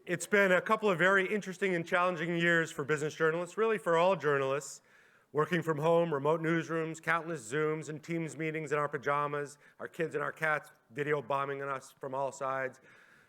It's been a couple of very interesting and challenging years for business journalists, really for all journalists. Working from home, remote newsrooms, countless Zooms and Teams meetings in our pajamas, our kids and our cats video bombing on us from all sides,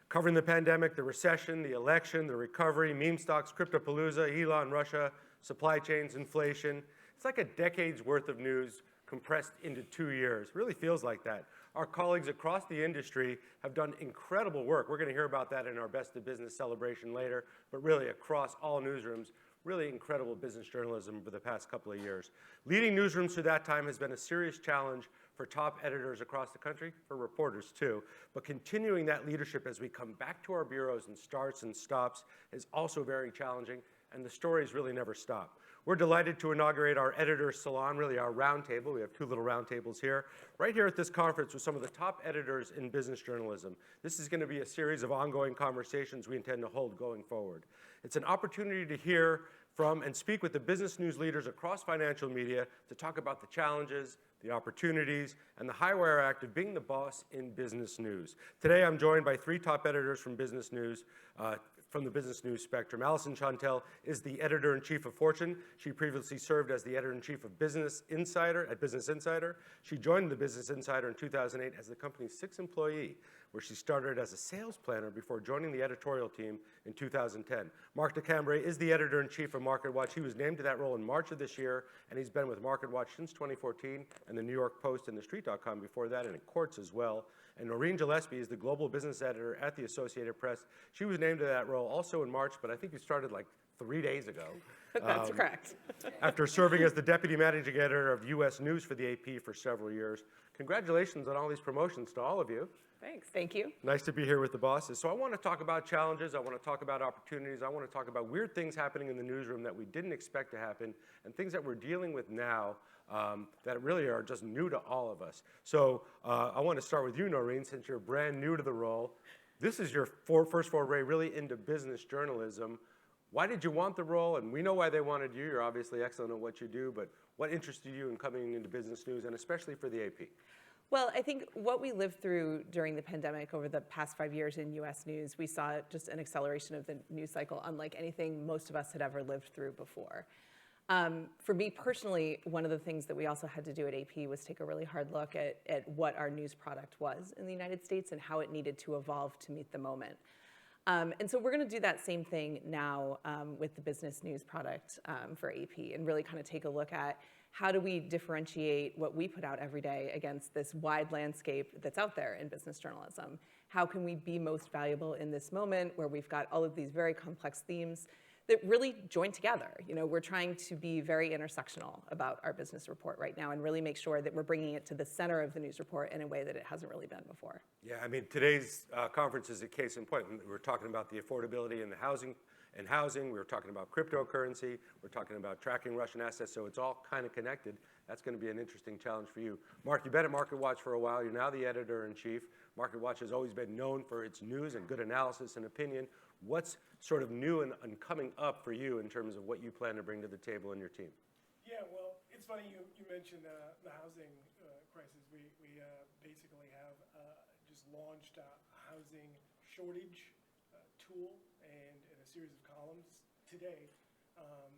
covering the pandemic, the recession, the election, the recovery, meme stocks, cryptopalooza, Elon, Russia, supply chains, inflation. It's like a decade's worth of news compressed into 2 years. It really feels like that. Our colleagues across the industry have done incredible work. We're going to hear about that in our Best of Business celebration later, but really across all newsrooms, really incredible business journalism over the past couple of years. Leading newsrooms through that time has been a serious challenge for top editors across the country, for reporters too, but continuing that leadership as we come back to our bureaus and starts and stops is also very challenging, and the stories really never stop. We're delighted to inaugurate our editor's salon, really our roundtable. We have 2 little roundtables here, right here at this conference with some of the top editors in business journalism. This is going to be a series of ongoing conversations we intend to hold going forward. It's an opportunity to hear from and speak with the business news leaders across financial media to talk about the challenges, the opportunities, and the high-wire act of being the boss in business news. Today, I'm joined by 3 top editors from business news, from the business news spectrum. Alison Chantel is the editor-in-chief of Fortune. She previously served as the editor-in-chief of Business Insider at Business Insider. She joined the Business Insider in 2008 as the company's 6th employee, where she started as a sales planner before joining the editorial team in 2010. Mark DeCambray is the editor-in-chief of MarketWatch. He was named to that role in March of this year, and he's been with MarketWatch since 2014, and the New York Post and TheStreet.com before that, and in Quartz as well. And Noreen Gillespie is the global business editor at the Associated Press. She was named to that role also in March, but I think you started like 3 days ago. That's correct. After serving as the deputy managing editor of U.S. News for the AP for several years. Congratulations on all these promotions to all of you. Thanks. Thank you. Nice to be here with the bosses. So I want to talk about challenges. I want to talk about opportunities. I want to talk about weird things happening in the newsroom that we didn't expect to happen and things that we're dealing with now that really are just new to all of us. So I want to start with you, Noreen, since you're brand new to the role. This is your first foray really into business journalism. Why did you want the role? And we know why they wanted you. You're obviously excellent at what you do, but what interested you in coming into business news, and especially for the AP? Well, I think what we lived through during the pandemic over the past 5 years in U.S. news, we saw just an acceleration of the news cycle unlike anything most of us had ever lived through before. For me personally, one of the things that we also had to do at AP was take a really hard look at what our news product was in the United States and how it needed to evolve to meet the moment. And so we're going to do that same thing now with the business news product for AP and really kind of take a look at how do we differentiate what we put out every day against this wide landscape that's out there in business journalism? How can we be most valuable in this moment where we've got all of these very complex themes that really join together? You know, we're trying to be very intersectional about our business report right now and really make sure that we're bringing it to the center of the news report in a way that it hasn't really been before. Yeah, I mean, today's conference is a case in point. We're talking about the affordability in the housing. We were talking about cryptocurrency. We're talking about tracking Russian assets. So it's all kind of connected. That's going to be an interesting challenge for you. Mark, you've been at MarketWatch for a while. You're now the editor-in-chief. MarketWatch has always been known for its news and good analysis and opinion. What's sort of new and coming up for you in terms of what you plan to bring to the table in your team? Yeah, well, it's funny you mentioned the housing crisis. We basically have just launched a housing shortage tool and a series of columns today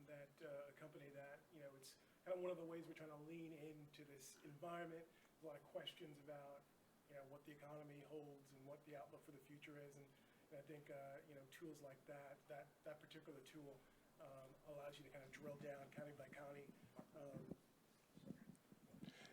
that accompany that. You know, it's kind of one of the ways we're trying to lean into this environment. There's a lot of questions about, you know, what the economy holds and what the outlook for the future is. And I think, you know, tools like that particular tool allows you to kind of drill down county by county.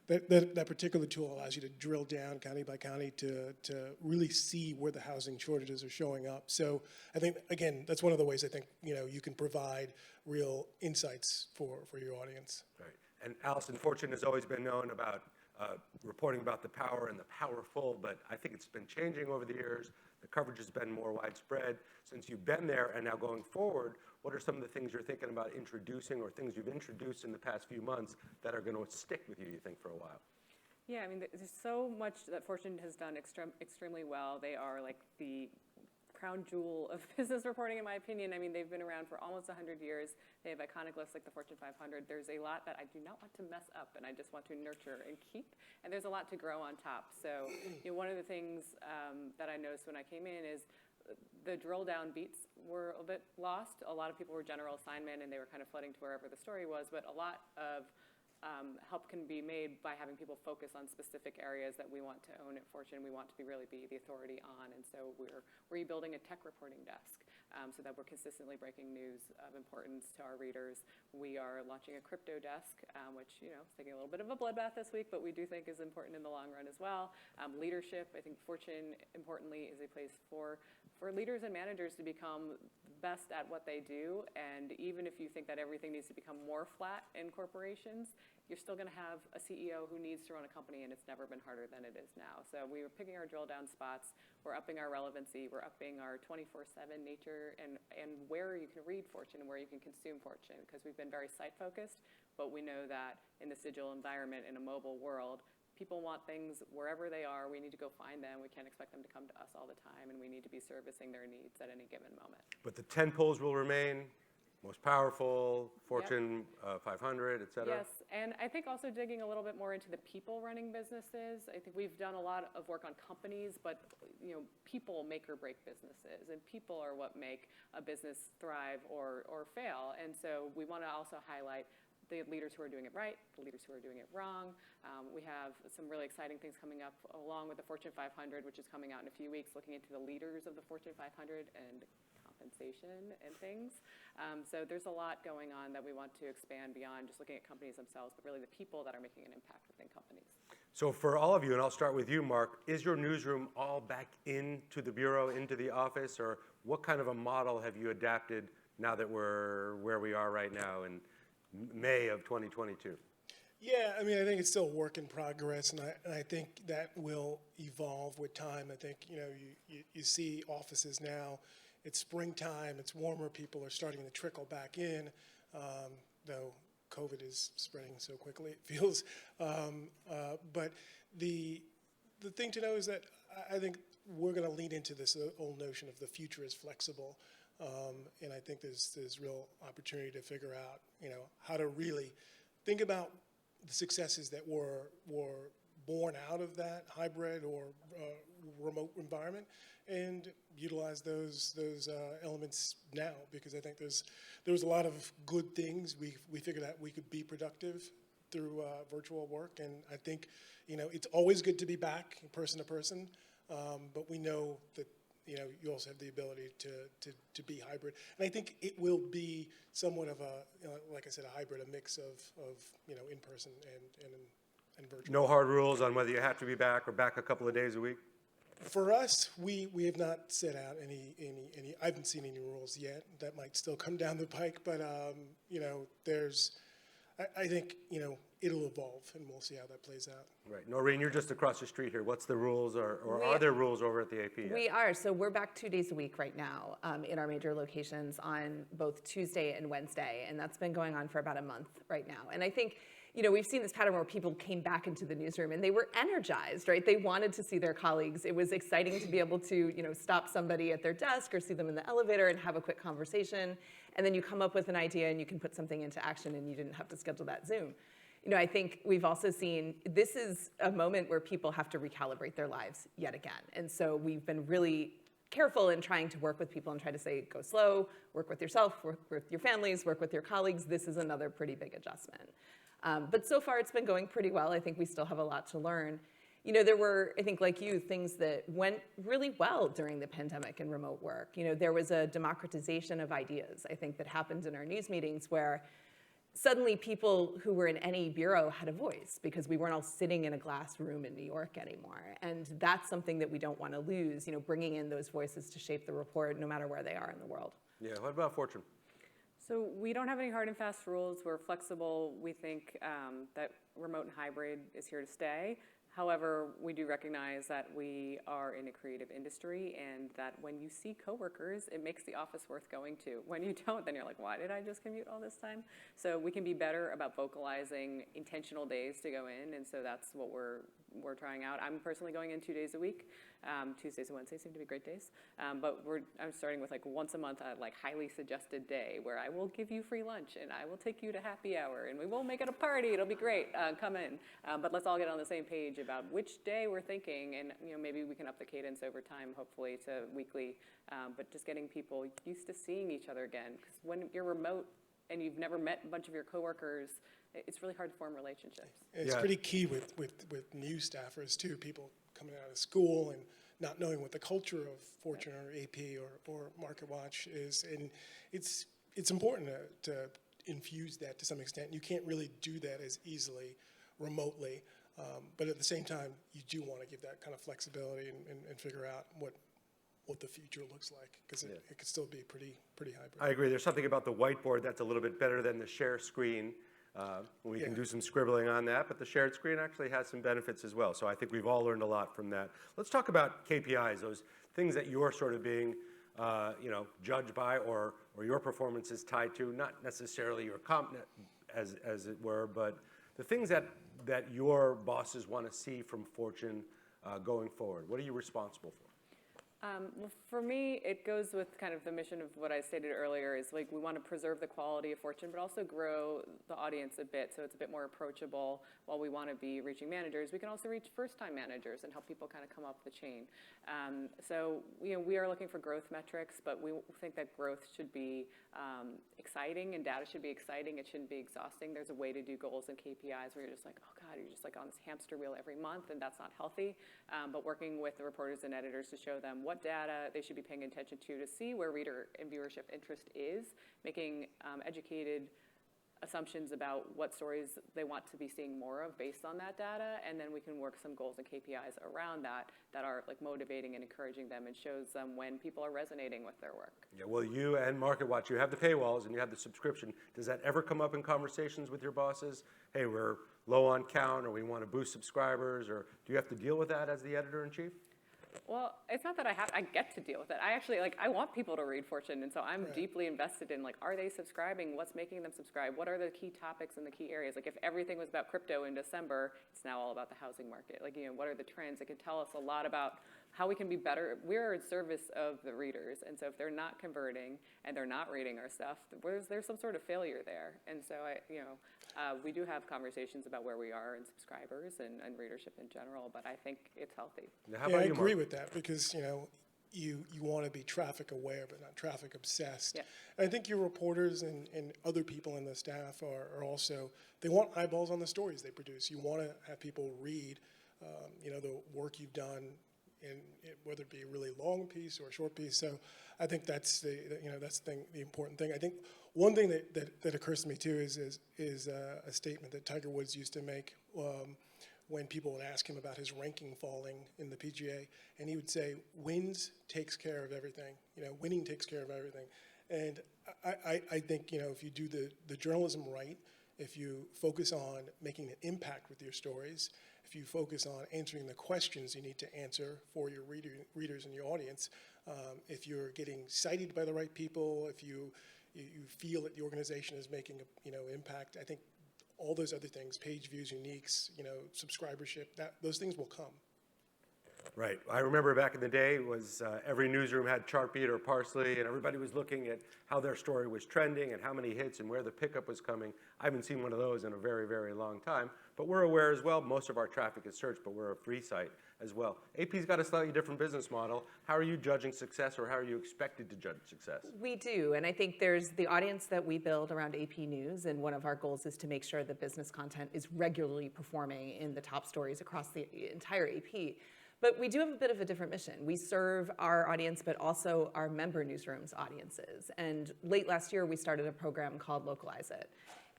That particular tool allows you to drill down county by county to really see where the housing shortages are showing up. So I think, again, that's one of the ways I think, you know, you can provide real insights for your audience. Right. And Alison, Fortune has always been known about reporting about the power and the powerful, but I think it's been changing over the years. The coverage has been more widespread. Since you've been there and now going forward, what are some of the things you're thinking about introducing or things you've introduced in the past few months that are going to stick with you think, for a while? Yeah, I mean, there's so much that Fortune has done extremely well. They are like the crown jewel of business reporting, in my opinion. I mean, they've been around for almost 100 years. They have iconic lists like the Fortune 500. There's a lot that I do not want to mess up, and I just want to nurture and keep. And there's a lot to grow on top. So, you know, one of the things that I noticed when I came in is the drill down beats were a bit lost. A lot of people were general assignment and they were kind of flooding to wherever the story was, but a lot of help can be made by having people focus on specific areas that we want to own at Fortune, we want to really be the authority on, and so we're rebuilding a tech reporting desk so that we're consistently breaking news of importance to our readers. We are launching a crypto desk, which is taking a little bit of a bloodbath this week, but we do think is important in the long run as well. Leadership, I think Fortune, importantly, is a place for leaders and managers to become best at what they do, and even if you think that everything needs to become more flat in corporations, you're still going to have a CEO who needs to run a company, and it's never been harder than it is now. So we were picking our drill down spots. We're upping our relevancy. We're upping our 24/7 nature and where you can read Fortune and where you can consume Fortune, because we've been very site focused, but we know that in this digital environment, in a mobile world, people want things wherever they are. We need to go find them. We can't expect them to come to us all the time, and we need to be servicing their needs at any given moment. But the 10 polls will remain, most powerful, Fortune 500, et cetera? Yes, and I think also digging a little bit more into the people running businesses. I think we've done a lot of work on companies, but people make or break businesses, and people are what make a business thrive or fail. And so we want to also highlight the leaders who are doing it right, the leaders who are doing it wrong. We have some really exciting things coming up along with the Fortune 500, which is coming out in a few weeks, looking into the leaders of the Fortune 500 and compensation and things. So there's a lot going on that we want to expand beyond just looking at companies themselves, but really the people that are making an impact within companies. So for all of you, and I'll start with you, Mark, is your newsroom all back into the bureau, into the office, or what kind of a model have you adapted now that we're where we are right now in May of 2022? Yeah, I mean, I think it's still a work in progress, and I think that will evolve with time. I think, you see offices now, it's springtime, it's warmer, people are starting to trickle back in, though COVID is spreading so quickly, it feels. But the thing to know is that I think we're going to lean into this old notion of the future is flexible. And I think there's real opportunity to figure out, how to really think about the successes that were born out of that hybrid or remote environment, and utilize those elements now, because I think there was a lot of good things. We figured out we could be productive through virtual work, and I think it's always good to be back person to person, but we know that you also have the ability to be hybrid, and I think it will be somewhat of a, like I said, a hybrid, a mix of in person and virtual. No hard rules on whether you have to be back or back a couple of days a week? For us, we have not set out any. I haven't seen any rules yet. That might still come down the pike, but there's. I think it'll evolve, and we'll see how that plays out. Right. Noreen, you're just across the street here. What's the rules, or are there rules over at the AP yet? We are. So we're back 2 days a week right now in our major locations on both Tuesday and Wednesday, and that's been going on for about a month right now. And I think, we've seen this pattern where people came back into the newsroom and they were energized, right? They wanted to see their colleagues. It was exciting to be able to, stop somebody at their desk or see them in the elevator and have a quick conversation. And then you come up with an idea and you can put something into action, and you didn't have to schedule that Zoom. I think we've also seen this is a moment where people have to recalibrate their lives yet again. And so we've been really careful in trying to work with people and try to say, go slow, work with yourself, work with your families, work with your colleagues. This is another pretty big adjustment. But so far it's been going pretty well. I think we still have a lot to learn. There were, I think like you, things that went really well during the pandemic and remote work. There was a democratization of ideas, I think, that happened in our news meetings where suddenly people who were in any bureau had a voice, because we weren't all sitting in a glass room in New York anymore. And that's something that we don't want to lose, bringing in those voices to shape the report no matter where they are in the world. Yeah, what about Fortune? So we don't have any hard and fast rules. We're flexible. We think that remote and hybrid is here to stay. However, we do recognize that we are in a creative industry, and that when you see coworkers, it makes the office worth going to. When you don't, then you're like, why did I just commute all this time? So we can be better about vocalizing intentional days to go in, and so that's what we're we're trying out. I'm personally going in 2 days a week. Tuesdays and Wednesdays seem to be great days. But I'm starting with like once a month, like highly suggested day where I will give you free lunch and I will take you to happy hour and we will make it a party. It'll be great. Come in. But let's all get on the same page about which day we're thinking, and maybe we can up the cadence over time, hopefully to weekly. But just getting people used to seeing each other again. Because when you're remote and you've never met a bunch of your coworkers, it's really hard to form relationships. It's pretty key with new staffers too, people coming out of school and not knowing what the culture of Fortune or AP or MarketWatch is. And it's important to infuse that to some extent. You can't really do that as easily remotely. But at the same time, you do want to give that kind of flexibility and figure out what the future looks like, because it could still be pretty hybrid. I agree. There's something about the whiteboard that's a little bit better than the share screen. We can do some scribbling on that, but the shared screen actually has some benefits as well. So I think we've all learned a lot from that. Let's talk about KPIs, those things that you're sort of being judged by, or your performance is tied to, not necessarily your comp as it were, but the things that your bosses want to see from Fortune going forward. What are you responsible for? Well, for me, it goes with kind of the mission of what I stated earlier, is like we want to preserve the quality of Fortune, but also grow the audience a bit so it's a bit more approachable. While we want to be reaching managers, we can also reach first-time managers and help people kind of come up the chain. So we are looking for growth metrics, but we think that growth should be exciting and data should be exciting. It shouldn't be exhausting. There's a way to do goals and KPIs where you're just like, oh God, you're just like on this hamster wheel every month, and that's not healthy. But working with the reporters and editors to show them what data they should be paying attention to see where reader and viewership interest is, making educated assumptions about what stories they want to be seeing more of based on that data, and then we can work some goals and KPIs around that are like motivating and encouraging them and shows them when people are resonating with their work. Yeah, well, you and MarketWatch, you have the paywalls and you have the subscription. Does that ever come up in conversations with your bosses? Hey, we're low on count, or we want to boost subscribers, or do you have to deal with that as the editor-in-chief? Well, it's not that I get to deal with it. I actually, I want people to read Fortune, and so I'm deeply invested in, are they subscribing? What's making them subscribe? What are the key topics and the key areas? Like, if everything was about crypto in December, it's now all about the housing market. What are the trends? It can tell us a lot about how we can be better. We're in service of the readers, and so if they're not converting and they're not reading our stuff, there's some sort of failure there. And so we do have conversations about where we are in subscribers and readership in general, but I think it's healthy. Now, how about I you, agree Mark? with that, because you want to be traffic aware but not traffic obsessed. Yeah. And I think your reporters and other people in the staff are also, they want eyeballs on the stories they produce. You want to have people read the work you've done, and whether it be a really long piece or a short piece. So I think that's the important thing. I think one thing that occurs to me too is a statement that Tiger Woods used to make when people would ask him about his ranking falling in the PGA, and he would say, "Wins takes care of everything. Winning takes care of everything." And I think if you do the journalism right, if you focus on making an impact with your stories, if you focus on answering the questions you need to answer for your readers and your audience, if you're getting cited by the right people, if you feel that the organization is making impact, I think all those other things, page views, uniques, subscribership, those things will come. Right. I remember back in the day, every newsroom had Chartbeat or Parsley, and everybody was looking at how their story was trending and how many hits and where the pickup was coming. I haven't seen one of those in a very, very long time. But we're aware as well, most of our traffic is search, but we're a free site as well. AP's got a slightly different business model. How are you judging success, or how are you expected to judge success? We do, and I think there's the audience that we build around AP News, and one of our goals is to make sure that business content is regularly performing in the top stories across the entire AP. But we do have a bit of a different mission. We serve our audience, but also our member newsrooms audiences. And late last year, we started a program called Localize It.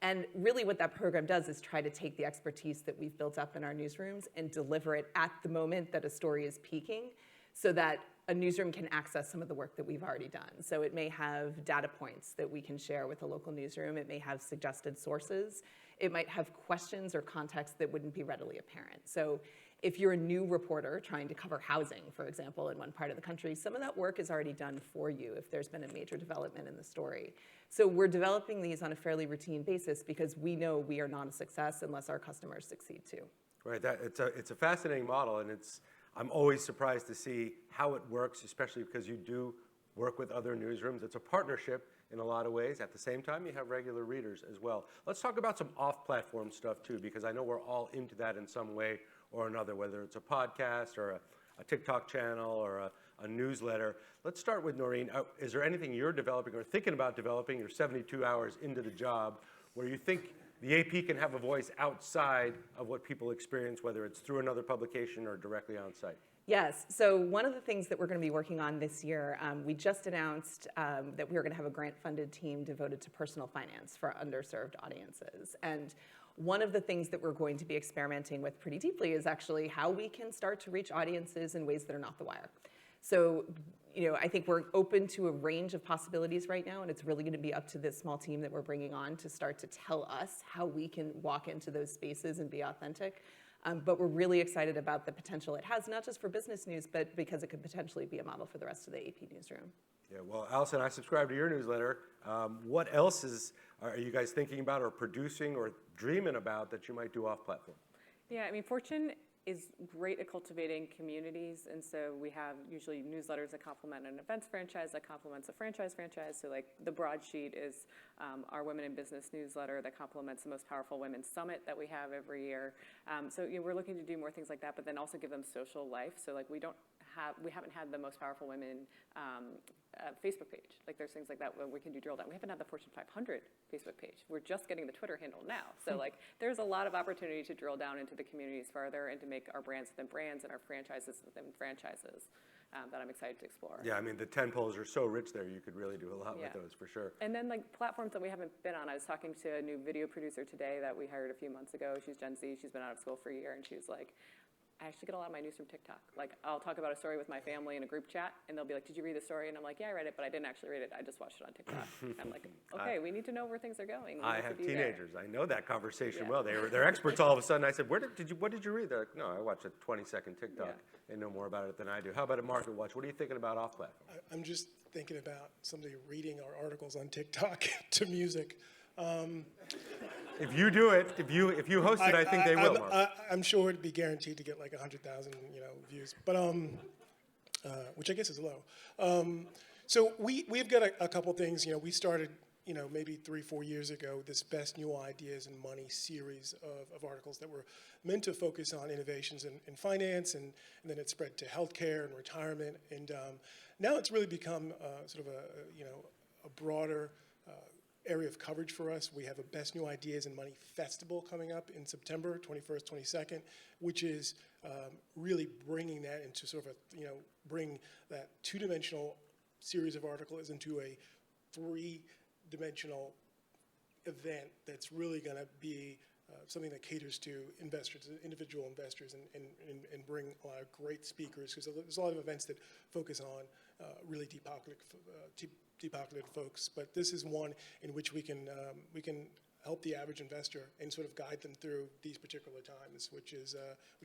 And really what that program does is try to take the expertise that we've built up in our newsrooms and deliver it at the moment that a story is peaking, so that a newsroom can access some of the work that we've already done. So it may have data points that we can share with a local newsroom. It may have suggested sources. It might have questions or context that wouldn't be readily apparent. So if you're a new reporter trying to cover housing, for example, in one part of the country, some of that work is already done for you if there's been a major development in the story. So we're developing these on a fairly routine basis because we know we are not a success unless our customers succeed too. Right, it's a fascinating model, and I'm always surprised to see how it works, especially because you do work with other newsrooms. It's a partnership in a lot of ways. At the same time, you have regular readers as well. Let's talk about some off-platform stuff too, because I know we're all into that in some way or another, whether it's a podcast or a TikTok channel or a newsletter. Let's start with Noreen. Is there anything you're developing or thinking about developing? You're 72 hours into the job, where you think the AP can have a voice outside of what people experience, whether it's through another publication or directly on site? Yes, so one of the things that we're going to be working on this year, we just announced that we were going to have a grant-funded team devoted to personal finance for underserved audiences. And one of the things that we're going to be experimenting with pretty deeply is actually how we can start to reach audiences in ways that are not the wire. So, I think we're open to a range of possibilities right now, and it's really going to be up to this small team that we're bringing on to start to tell us how we can walk into those spaces and be authentic. But we're really excited about the potential it has, not just for business news, but because it could potentially be a model for the rest of the AP newsroom. Yeah, well, Allison, I subscribe to your newsletter. What else are you guys thinking about or producing or dreaming about that you might do off-platform? Yeah, I mean, Fortune is great at cultivating communities, and so we have usually newsletters that complement an events franchise that complements a franchise. So like the broadsheet is our Women in Business newsletter that complements the Most Powerful Women Summit that we have every year. So we're looking to do more things like that, but then also give them social life. So like we haven't had the Most Powerful Women Facebook page. Like there's things like that where we can do drill down. We haven't had the Fortune 500 Facebook page. We're just getting the Twitter handle now. So like there's a lot of opportunity to drill down into the communities further and to make our brands within brands and our franchises within franchises that I'm excited to explore. Yeah, I mean, the 10 polls are so rich there, you could really do a lot with those for sure. And then like platforms that we haven't been on. I was talking to a new video producer today that we hired a few months ago. She's Gen Z. She's been out of school for a year, and she was like, I actually get a lot of my news from TikTok. Like, I'll talk about a story with my family in a group chat, and they'll be like, did you read the story? And I'm like, yeah, I read it, but I didn't actually read it. I just watched it on TikTok. I'm like, okay, we need to know where things are going. I have teenagers. I know that conversation well. They're experts all of a sudden. I said, what did you read? They're like, no, I watched a 20-second TikTok. They know more about it than I do. How about a Market Watch? What are you thinking about off-platform? I'm just thinking about somebody reading our articles on TikTok to music. If you do it, if you host it, I think they will, Mark. I'm sure it'd be guaranteed to get like 100,000, views, but which I guess is low. So we've got a couple things. We started, maybe 3-4 years ago, this Best New Ideas in Money series of articles that were meant to focus on innovations in finance, and then it spread to healthcare and retirement, and now it's really become sort of a broader area of coverage for us. We have a Best New Ideas in Money Festival coming up in September 21st, 22nd, which is really bringing that into sort of bring that two-dimensional series of articles into a three-dimensional event that's really going to be something that caters to investors, individual investors, and bring a lot of great speakers, because there's a lot of events that focus on really depopulated folks, but this is one in which we can help the average investor and sort of guide them through these particular times, which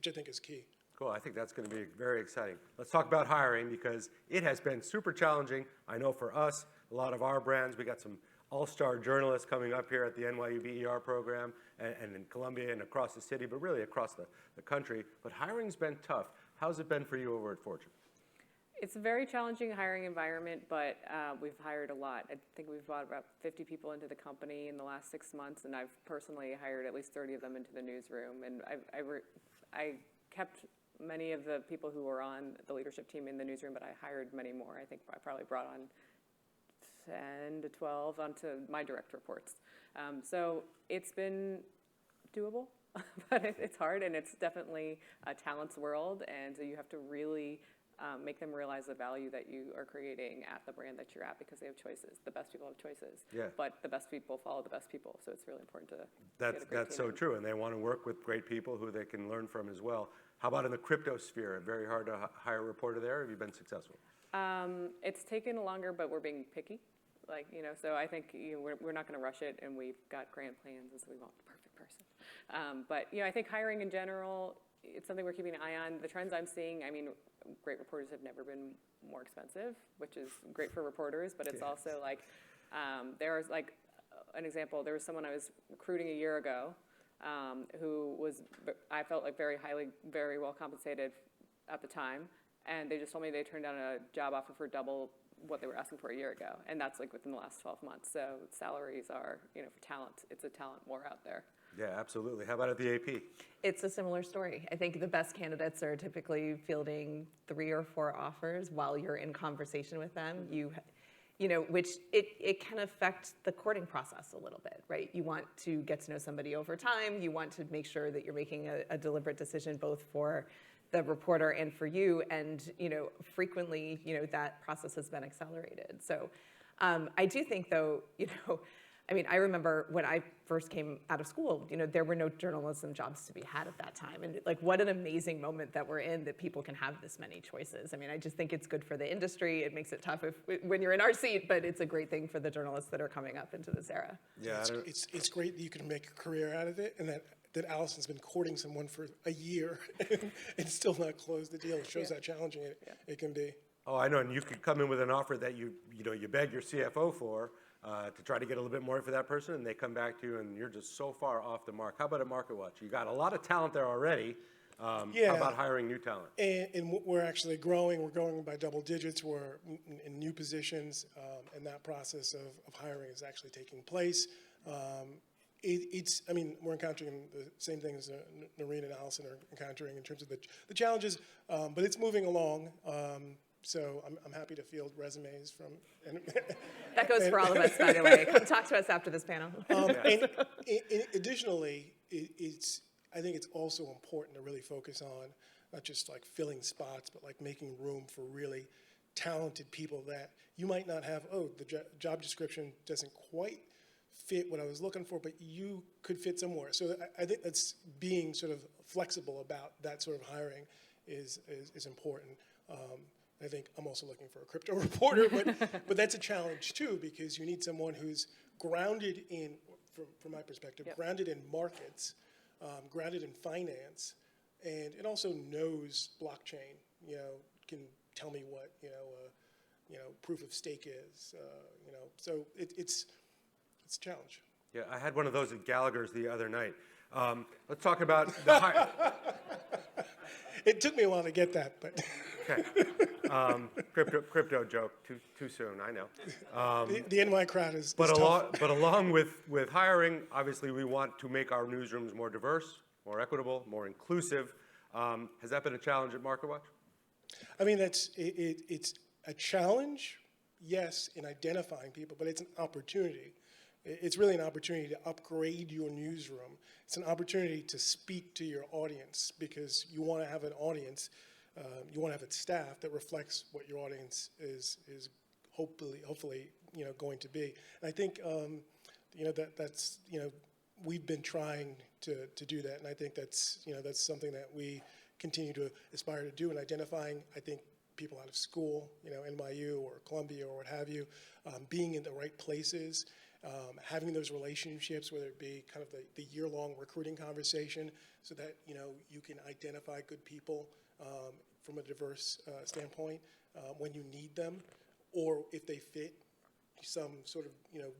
I think is key. Cool, I think that's going to be very exciting. Let's talk about hiring, because it has been super challenging. I know for us, a lot of our brands, we got some all-star journalists coming up here at the NYU BER program and in Columbia and across the city, but really across the country. But hiring's been tough. How's it been for you over at Fortune? It's a very challenging hiring environment, but we've hired a lot. I think we've brought about 50 people into the company in the last 6 months, and I've personally hired at least 30 of them into the newsroom. And I kept many of the people who were on the leadership team in the newsroom, but I hired many more. I think I probably brought on 10 to 12 onto my direct reports. So it's been doable, but it's hard, and it's definitely a talent's world, and so you have to really make them realize the value that you are creating at the brand that you're at, because they have choices. The best people have choices, but the best people follow the best people, so it's really important to That's so true, and they want to work with great people who they can learn from as well. How about in the crypto sphere? Very hard to hire a reporter there. Have you been successful? It's taken longer, but we're being picky. So I think we're not going to rush it, and we've got grand plans, and so we want the perfect person. But I think hiring in general, it's something we're keeping an eye on. The trends I'm seeing, great reporters have never been more expensive, which is great for reporters, but it's also like, there's like an example, there was someone I was recruiting a year ago, who was, I felt like very well compensated at the time. And they just told me they turned down a job offer for double what they were asking for a year ago. And that's like within the last 12 months. So salaries are, for talent, it's a talent war out there. Yeah, absolutely. How about at the AP? It's a similar story. I think the best candidates are typically fielding 3 or 4 offers while you're in conversation with them. Which it can affect the courting process a little bit, right? You want to get to know somebody over time. You want to make sure that you're making a deliberate decision both for the reporter and for you. And, frequently, that process has been accelerated. So I do think, though, I remember when I first came out of school, there were no journalism jobs to be had at that time. And what an amazing moment that we're in that people can have this many choices. I just think it's good for the industry. It makes it tough when you're in our seat, but it's a great thing for the journalists that are coming up into this era. Yeah, it's great that you can make a career out of it, and that Allison's been courting someone for a year and still not closed the deal. It shows how challenging it can be. Oh, I know, and you could come in with an offer that you beg your CFO for, to try to get a little bit more for that person, and they come back to you, and you're just so far off the mark. How about at MarketWatch? You got a lot of talent there already. How about hiring new talent? And we're actually growing. We're growing by double digits. We're in new positions, and that process of hiring is actually taking place. We're encountering the same things Noreen and Allison are encountering in terms of the challenges, but it's moving along. So I'm happy to field resumes from. That goes for all of us, by the way. Come talk to us after this panel. And additionally, I think it's also important to really focus on not just like filling spots, but like making room for really talented people that you might not have. The job description doesn't quite fit what I was looking for, but you could fit somewhere. So I think that's being sort of flexible about that sort of hiring is important. I think I'm also looking for a crypto reporter, but that's a challenge too, because you need someone who's grounded in, from my perspective, grounded in markets, grounded in finance, and it also knows blockchain. Can tell me what proof of stake is. So it's a challenge. Yeah, I had one of those at Gallagher's the other night. Let's talk about the hire. It took me a while to get that, but. Okay. Crypto joke. Too soon. I know. The NY crowd is. But tough. along with hiring, obviously we want to make our newsrooms more diverse, more equitable, more inclusive. Has that been a challenge at MarketWatch? It's a challenge, yes, in identifying people, but it's an opportunity. It's really an opportunity to upgrade your newsroom. It's an opportunity to speak to your audience, because you want to have an audience, you want to have a staff that reflects what your audience is hopefully going to be. And I think that's we've been trying to do that, and I think that's something that we continue to aspire to do in identifying, I think, people out of school, NYU or Columbia or what have you, being in the right places. Having those relationships, whether it be kind of the year-long recruiting conversation, so that you can identify good people from a diverse standpoint when you need them, or if they fit some sort of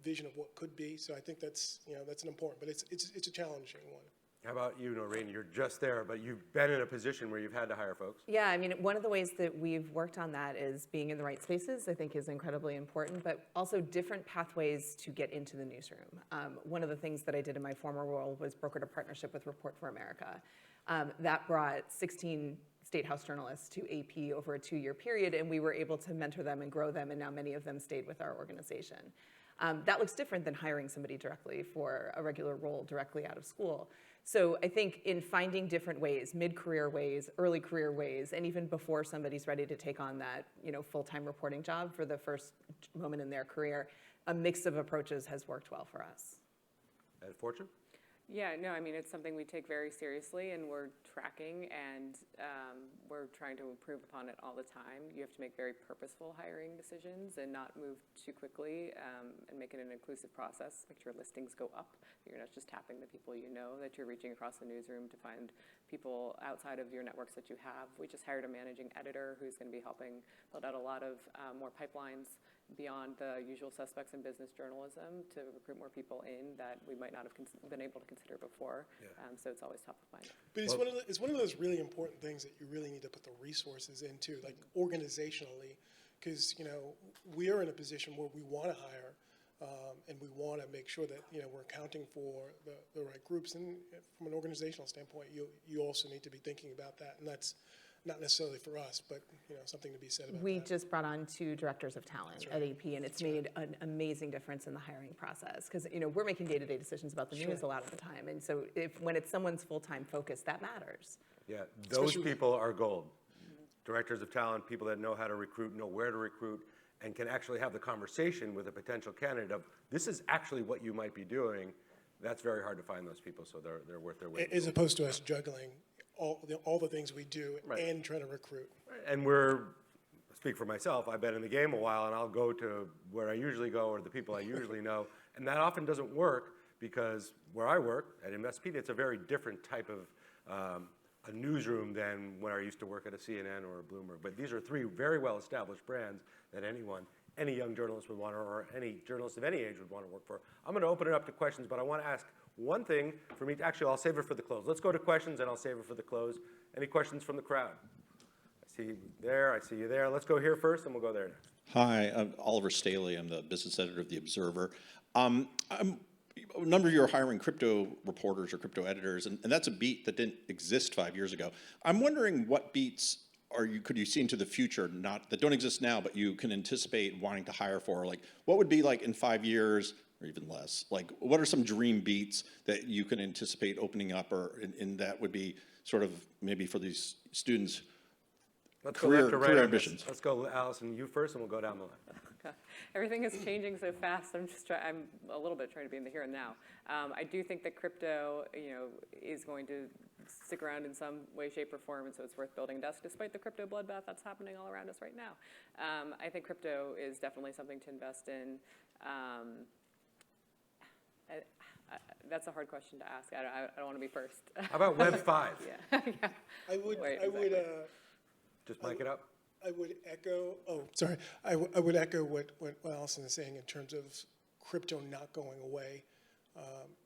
vision of what could be. So I think that's an important, but it's a challenging one. How about you, Noreen? You're just there, but you've been in a position where you've had to hire folks. Yeah, one of the ways that we've worked on that is being in the right spaces, I think is incredibly important, but also different pathways to get into the newsroom. One of the things that I did in my former role was brokered a partnership with Report for America. That brought 16 State House journalists to AP over a 2-year period, and we were able to mentor them and grow them, and now many of them stayed with our organization. That looks different than hiring somebody directly for a regular role directly out of school. So I think in finding different ways, mid-career ways, early career ways, and even before somebody's ready to take on that full-time reporting job for the first moment in their career, a mix of approaches has worked well for us. At Fortune? Yeah, no, it's something we take very seriously, and we're tracking, and we're trying to improve upon it all the time. You have to make very purposeful hiring decisions and not move too quickly, and make it an inclusive process. Make sure listings go up. You're not just tapping the people that you're reaching across the newsroom to find people outside of your networks that you have. We just hired a managing editor who's going to be helping build out a lot of more pipelines beyond the usual suspects in business journalism to recruit more people in that we might not have been able to consider before. So it's always top of mind. But it's one of those really important things that you really need to put the resources into, like organizationally, because we are in a position where we want to hire, and we want to make sure that we're accounting for the right groups. And from an organizational standpoint, you also need to be thinking about that, and that's not necessarily for us, but something to be said about We that. just brought on 2 directors of talent at AP, and it's made an amazing difference in the hiring process because we're making day-to-day decisions about the news a lot of the time, and so when it's someone's full-time focus, that matters. Yeah, those people are gold. Directors of talent, people that know how to recruit, know where to recruit, and can actually have the conversation with a potential candidate of, this is actually what you might be doing. That's very hard to find those people, so they're worth their weight. As opposed to us juggling all the things we do and trying to recruit. And speak for myself, I've been in the game a while, and I'll go to where I usually go or the people I usually know, and that often doesn't work because where I work at Investopedia, it's a very different type of a newsroom than when I used to work at a CNN or a Bloomberg. But these are 3 very well-established brands that any young journalist would want to, or any journalist of any age would want to work for. I'm going to open it up to questions, but I want to ask one thing for me. Actually, I'll save it for the close. Let's go to questions, and I'll save it for the close. Any questions from the crowd? I see you there. I see you there. Let's go here first, and we'll go there next. Hi, I'm Oliver Staley. I'm the business editor of The Observer. A number of you are hiring crypto reporters or crypto editors, and that's a beat that didn't exist 5 years ago. I'm wondering what beats could you see into the future, that don't exist now, but you can anticipate wanting to hire for? Like, what would be like in 5 years, or even less? Like, what are some dream beats that you can anticipate opening up, or in that would be sort of maybe for these students' career ambitions? Let's go, Allison, you first, and we'll go down the line. Okay. Everything is changing so fast. I'm a little bit trying to be in the here and now. I do think that crypto, is going to stick around in some way, shape, or form, and so it's worth building a desk despite the crypto bloodbath that's happening all around us right now. I think crypto is definitely something to invest in. That's a hard question to ask. I don't want to be first. How about Web 5? Yeah. I would Just mic it up. I would echo. Oh, sorry. I would echo what Allison is saying in terms of crypto not going away,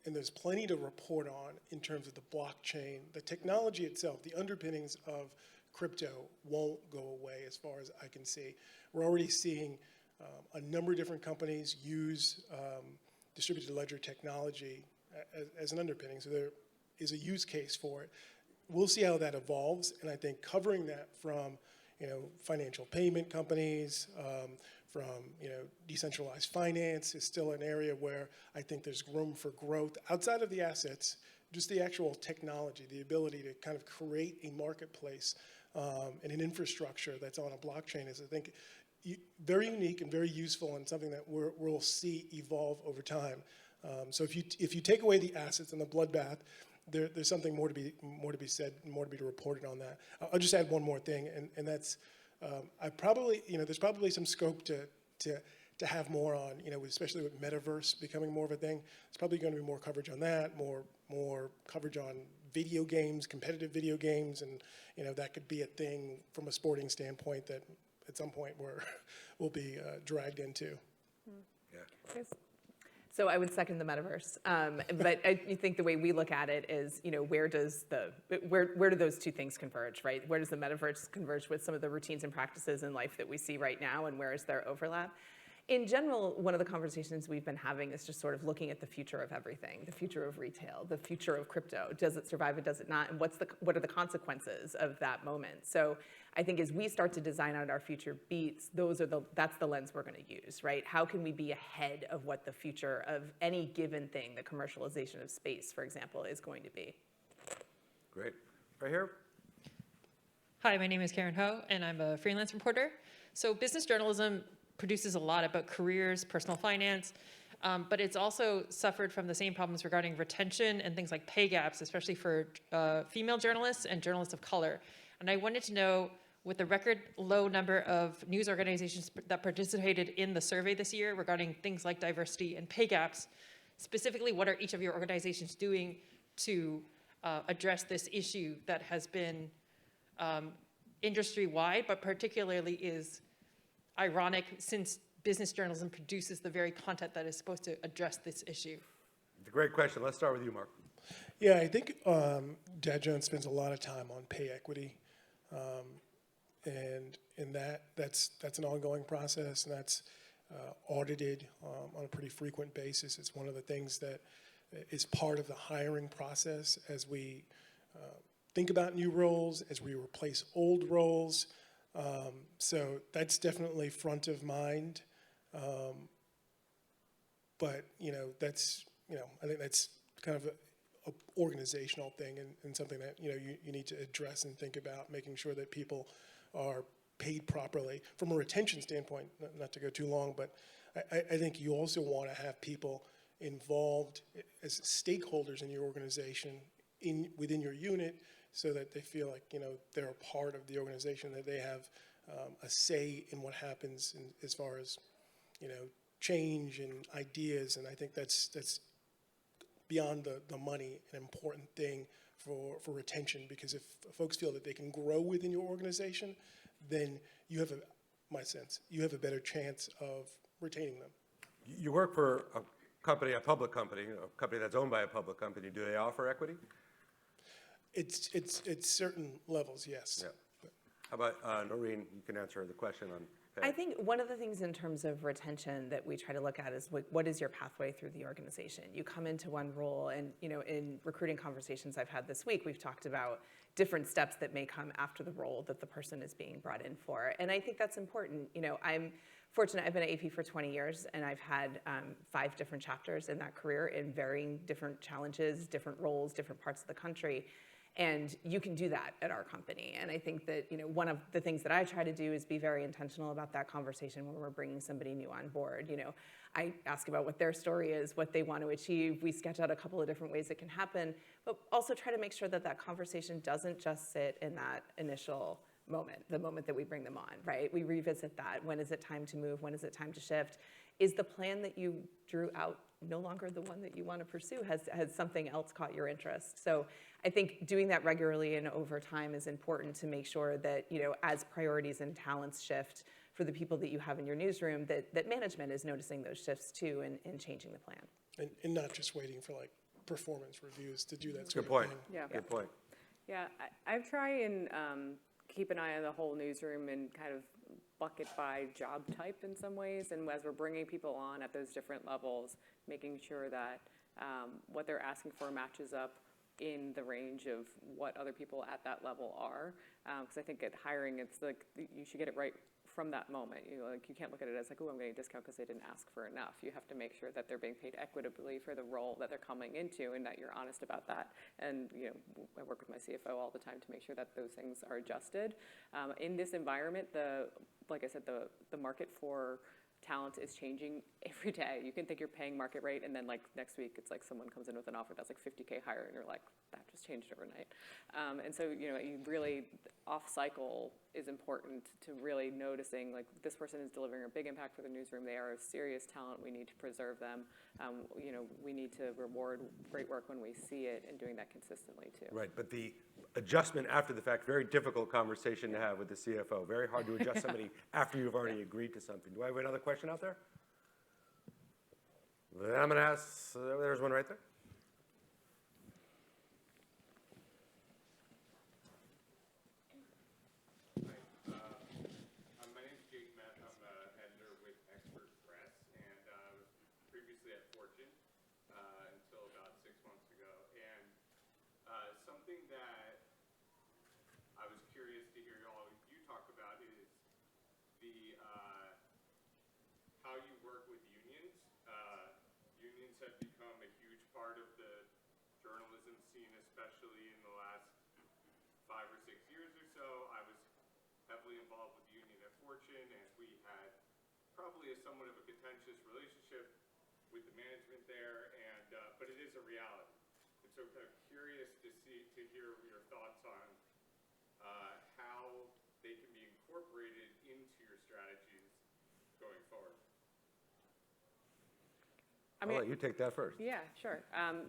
and there's plenty to report on in terms of the blockchain, the technology itself, the underpinnings of crypto won't go away as far as I can see. We're already seeing a number of different companies use distributed ledger technology as an underpinning, so there is a use case for it. We'll see how that evolves, and I think covering that from financial payment companies, from decentralized finance is still an area where I think there's room for growth outside of the assets, just the actual technology, the ability to kind of create a marketplace and an infrastructure that's on a blockchain is, I think, very unique and very useful, and something that we'll see evolve over time. So if you take away the assets and the bloodbath, there's something more to be said, and more to be reported on that. I'll just add one more thing, and that's there's probably some scope to have more on, especially with metaverse becoming more of a thing. There's probably going to be more coverage on that, more coverage on video games, competitive video games, and that could be a thing from a sporting standpoint that at some point we'll be dragged into. Yeah. So I would second the metaverse, but I think the way we look at it is, where do those 2 things converge, right? Where does the metaverse converge with some of the routines and practices in life that we see right now, and where is there overlap? In general, one of the conversations we've been having is just sort of looking at the future of everything, the future of retail, the future of crypto. Does it survive, does it not? And what are the consequences of that moment? So I think as we start to design out our future beats, that's the lens we're going to use, right? How can we be ahead of what the future of any given thing, the commercialization of space, for example, is going to be? Great. Right here. Hi, my name is Karen Ho, and I'm a freelance reporter. So business journalism produces a lot about careers, personal finance, but it's also suffered from the same problems regarding retention and things like pay gaps, especially for female journalists and journalists of color. And I wanted to know, with the record low number of news organizations that participated in the survey this year regarding things like diversity and pay gaps, specifically what are each of your organizations doing to address this issue that has been industry-wide, but particularly is ironic since business journalism produces the very content that is supposed to address this issue? It's a great question. Let's start with you, Mark. Yeah, I think Dow Jones spends a lot of time on pay equity, and that's an ongoing process, and that's audited on a pretty frequent basis. It's one of the things that is part of the hiring process as we think about new roles, as we replace old roles. So that's definitely front of mind. But that's I think that's kind of a organizational thing and something that you need to address and think about, making sure that people are paid properly from a retention standpoint. Not to go too long, but I think you also want to have people involved as stakeholders in your organization, within your unit, so that they feel like they're a part of the organization, that they have a say in what happens as far as change and ideas. And I think that's beyond the money an important thing for retention, because if folks feel that they can grow within your organization, then you have you have a better chance of retaining them. You work for a public company, a company that's owned by a public company. Do they offer equity? It's certain levels, yes. Yeah. How about Noreen? You can answer the question on pay. I think one of the things in terms of retention that we try to look at is what is your pathway through the organization? You come into one role, and in recruiting conversations I've had this week, we've talked about different steps that may come after the role that the person is being brought in for. And I think that's important. I'm fortunate, I've been at AP for 20 years, and I've had 5 different chapters in that career in varying different challenges, different roles, different parts of the country. And you can do that at our company. And I think that one of the things that I try to do is be very intentional about that conversation when we're bringing somebody new on board. I ask about what their story is, what they want to achieve. We sketch out a couple of different ways it can happen, but also try to make sure that that conversation doesn't just sit in that initial moment, the moment that we bring them on, right? We revisit that. When is it time to move? When is it time to shift? Is the plan that you drew out no longer the one that you want to pursue? Has something else caught your interest? So I think doing that regularly and over time is important to make sure that, as priorities and talents shift for the people that you have in your newsroom, that management is noticing those shifts too and changing the plan. And not just waiting for performance reviews to do that Good sort of point. thing. Yeah. Good point. Yeah, I try and keep an eye on the whole newsroom and kind of bucket by job type in some ways. And as we're bringing people on at those different levels, making sure that what they're asking for matches up in the range of what other people at that level are. Because I think at hiring, it's like you should get it right from that moment. You can't look at it as like, oh, I'm getting a discount because they didn't ask for enough. You have to make sure that they're being paid equitably for the role that they're coming into, and that you're honest about that. And I work with my CFO all the time to make sure that those things are adjusted. In this environment, like I said, the market for talent is changing every day. You can think you're paying market rate, and then next week it's like someone comes in with an offer that's like $50K higher, and you're like, that just changed overnight. And so you really, off cycle is important to really noticing this person is delivering a big impact for the newsroom. They are a serious talent. We need to preserve them. We need to reward great work when we see it, and doing that consistently too. Right, but the adjustment after the fact, very difficult conversation to have with the CFO. Very hard to adjust somebody after you've already agreed to something. Do I have another question out there? Then I'm going to ask, there's one right there. My name's Jake Meth. I'm an editor with Expert Press, and I was previously at Fortune until about 6 months ago. And something that I was curious to hear you talk about is the how you work with unions. Unions have become a huge part of the journalism scene, especially in the last 5 or 6 years or so. I was heavily involved with the union at Fortune, and we had probably somewhat of a contentious relationship with the management there, and but it is a reality. And so kind of curious to hear your thoughts on how they can be incorporated into your strategies going forward. I'll let you take that first. Yeah, sure.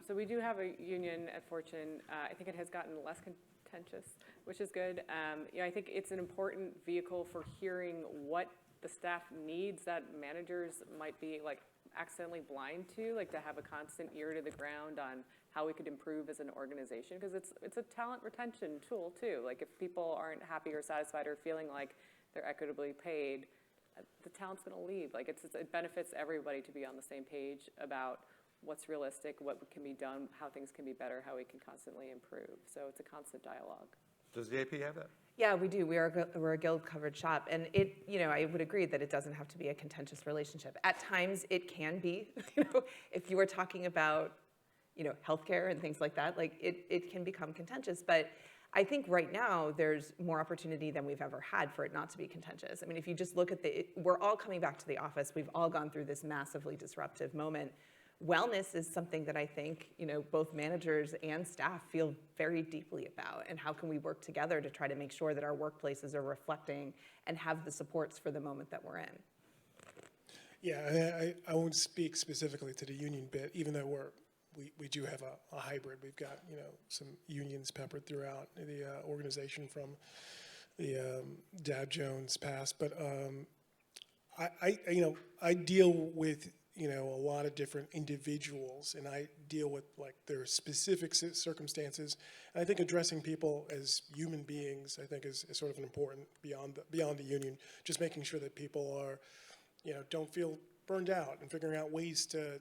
So we do have a union at Fortune. I think it has gotten less contentious, which is good. I think it's an important vehicle for hearing what the staff needs that managers might be like accidentally blind to, like to have a constant ear to the ground on how we could improve as an organization, because it's a talent retention tool too. Like if people aren't happy or satisfied or feeling like they're equitably paid, the talent's going to leave. Like it benefits everybody to be on the same page about what's realistic, what can be done, how things can be better, how we can constantly improve. So it's a constant dialogue. Does the AP have that? Yeah, we do. We're a guild-covered shop, and I would agree that it doesn't have to be a contentious relationship. At times, it can be. If you were talking about, healthcare and things like that, like it can become contentious. But I think right now there's more opportunity than we've ever had for it not to be contentious. I mean, if you just look at we're all coming back to the office. We've all gone through this massively disruptive moment. Wellness is something that I think, both managers and staff feel very deeply about, and how can we work together to try to make sure that our workplaces are reflecting and have the supports for the moment that we're in. Yeah, I won't speak specifically to the union bit, even though we do have a hybrid. We've got, some unions peppered throughout the organization from the Dow Jones past, but I deal with a lot of different individuals, and I deal with like their specific circumstances. And I think addressing people as human beings, I think, is sort of an important beyond the union. Just making sure that people are, don't feel burned out, and figuring out ways to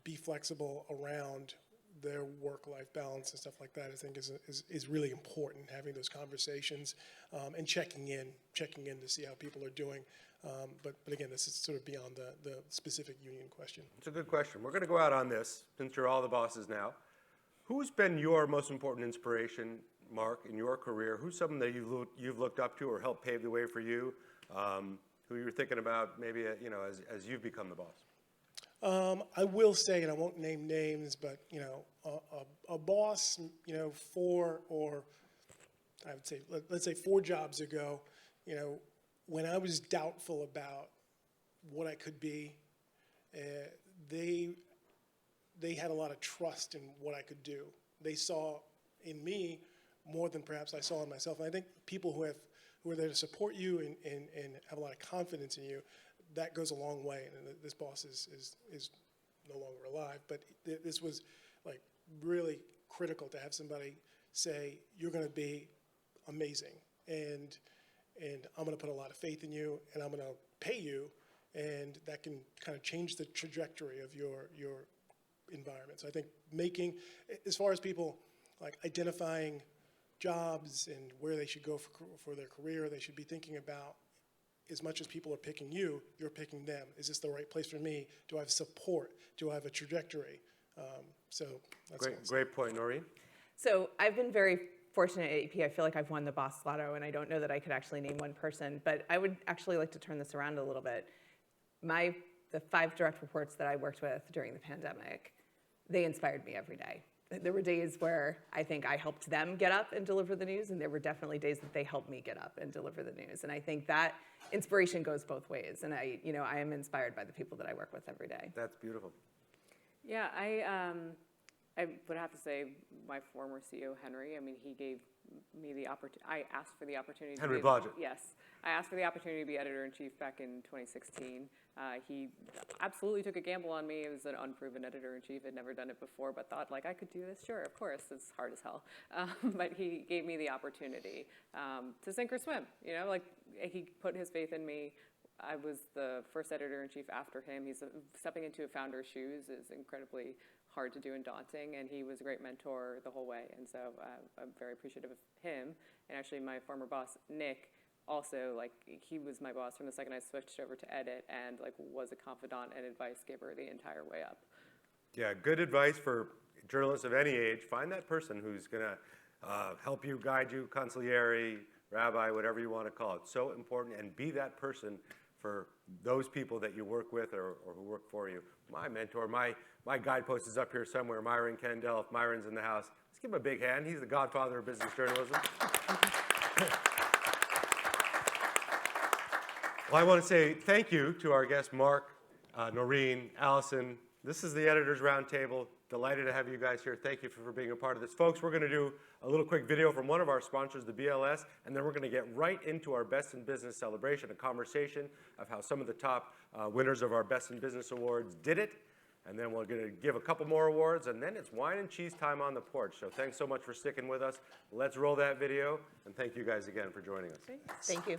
be flexible around their work-life balance and stuff like that. I think is really important. Having those conversations and checking in to see how people are doing. But again, this is sort of beyond the specific union question. It's a good question. We're going to go out on this, since you're all the bosses now. Who's been your most important inspiration, Mark, in your career? Who's someone that you've looked up to or helped pave the way for you? Who you're thinking about maybe as you've become the boss? I will say, and I won't name names, but a boss, 4 or I would say let's say 4 jobs ago, when I was doubtful about what I could be, they had a lot of trust in what I could do. They saw in me more than perhaps I saw in myself. And I think people who are there to support you and have a lot of confidence in you, that goes a long way. And this boss is no longer alive, but this was like really critical to have somebody say, you're going to be amazing, and I'm going to put a lot of faith in you, and I'm going to pay you, and that can kind of change the trajectory of your environment. So I think as far as people like identifying jobs and where they should go for their career, they should be thinking about, as much as people are picking you, you're picking them. Is this the right place for me? Do I have support? Do I have a trajectory? So that's Great point, Noreen. So I've been very fortunate at AP. I feel like I've won the boss lotto, and I don't know that I could actually name one person, but I would actually like to turn this around a little bit. The 5 direct reports that I worked with during the pandemic, they inspired me every day. There were days where I think I helped them get up and deliver the news, and there were definitely days that they helped me get up and deliver the news. And I think that inspiration goes both ways, and I am inspired by the people that I work with every day. That's beautiful. Yeah, I would have to say my former CEO, Henry, I mean, he gave me the opportunity. I asked for the opportunity. Henry Blodgett. Yes. I asked for the opportunity to be editor-in-chief back in 2016. He absolutely took a gamble on me. It was an unproven editor-in-chief. I'd never done it before, but thought, like, I could do this. Sure, of course. It's hard as hell. But he gave me the opportunity to sink or swim. Like, he put his faith in me. I was the first editor-in-chief after him. Stepping into a founder's shoes is incredibly hard to do and daunting, and he was a great mentor the whole way. And so I'm very appreciative of him. And actually, my former boss, Nick, also, like, he was my boss from the second I switched over to edit, and like was a confidant and advice giver the entire way up. Yeah, good advice for journalists of any age. Find that person who's going to help you, guide you, consigliere, rabbi, whatever you want to call it. So important, and be that person for those people that you work with or who work for you. My mentor, my guidepost is up here somewhere, Myron Kendall. If Myron's in the house, let's give him a big hand. He's the godfather of business journalism. Well, I want to say thank you to our guest, Mark Noreen, Allison. This is the Editors Roundtable. Delighted to have you guys here. Thank you for being a part of this. Folks, we're going to do a little quick video from one of our sponsors, the BLS, and then we're going to get right into our Best in Business celebration, a conversation of how some of the top winners of our Best in Business awards did it. And then we're going to give a couple more awards, and then it's wine and cheese time on the porch. So thanks so much for sticking with us. Let's roll that video, and thank you guys again for joining us. Thank you.